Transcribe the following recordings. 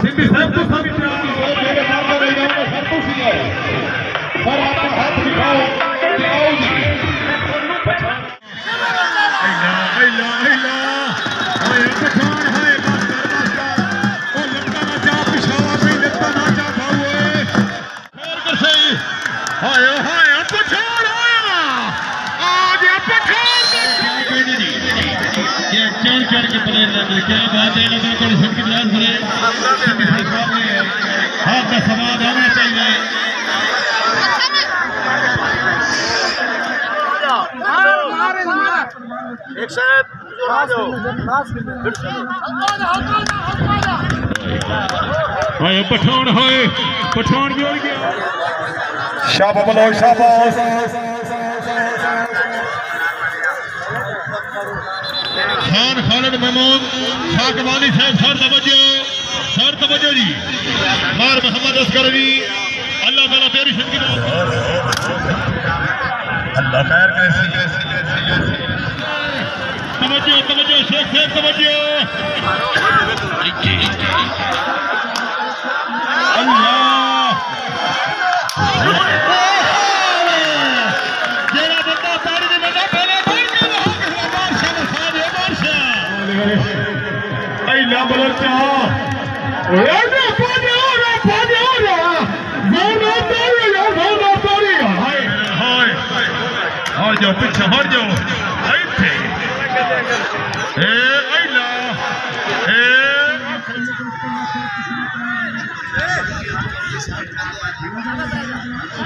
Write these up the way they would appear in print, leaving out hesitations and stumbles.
सिंधी साहब तो सभी मेरे मारने रही है सर तो सी है पर आपका हाथ दिखाओ आओ जी इला हाय पठान हाय मास्टर ओ लड़का ना जा पिछावा पे लगता ना जा भाऊ खैर कर सही हाय हाय पठान आया आज पठान कोई नहीं ये चढ़ के प्लेयर लगे क्या बात है लोगों को सबकी ध्यान भरे हाथ का समाज आना चाहिए एक साथ हाय पठान जोड़ गया शाबाश बोलो शाबाश खान खालिद महमूद साकवानी साहब सर तवज्जो जी मार मोहम्मद अस्करवी अल्लाह ताला तेरी जिंदगी अल्लाह खैर कैसी तवज्जो शेख साहब तवज्जो अल्लाह जेड़ा बंदा पैर दे बंदा पहले अल्लाह बलर चा ओए ना पानी हाय जो पीछे हट जाओ ऐसे ए अल्लाह ए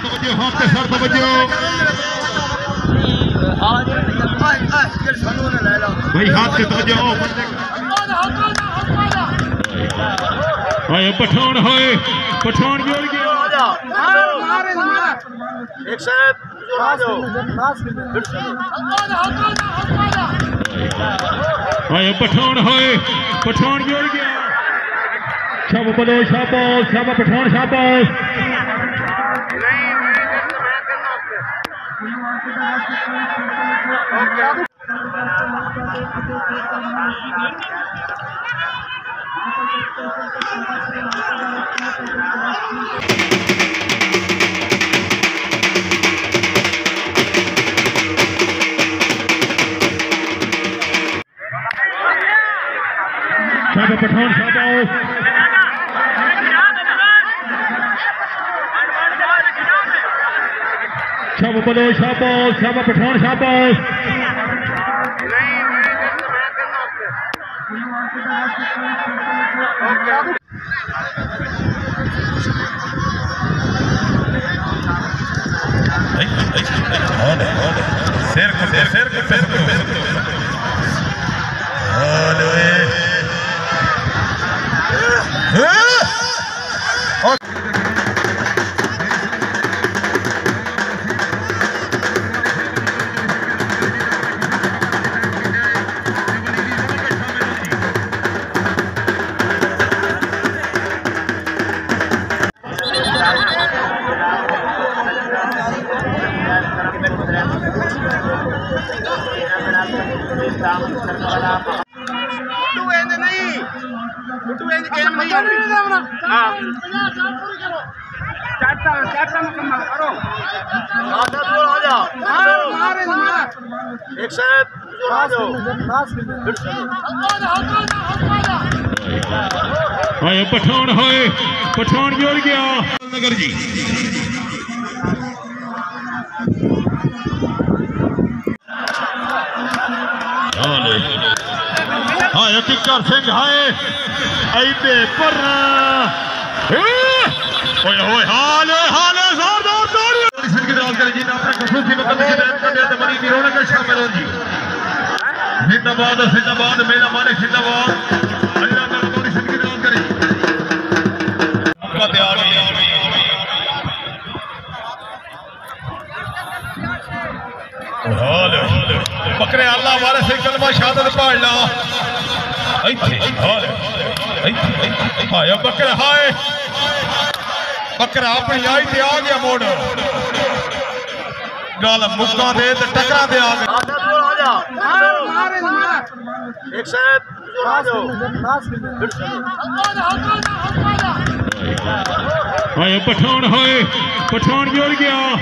तवज्जो हाथ पे सर तवज्जो भाई हाथ के तवज्जो हाय पठान जोड़ गया एक साथ हाय पठान जोड़ गया शाबाश बोलो शाबाश पठान शाबाश पठान शाबाश बोलो शाबाश पठान शाबाश एक साथ हाय पठान जोड़ गया नगर जी हाय किकर सिंह हाय ऐते पर ओए हाल जोरदार दौड़ की दराज करें जी अपने खसूसी मुकद्दस की रहमत दे ते मरी की रौनक शामिल हो जी जिंदाबाद मेरा मालिक जिंदाबाद अल्लाह ताला दौड़ की दराज करे आपका तैयार हाल बकरे अल्लाह वाले से कलमा शहादत पढ़ना हाय बकरा अपनी आई ते आ गया मोड़ गल मुक्का दे ते टकरा दे आ गया एक साथ हाय पठान जुड़ गया।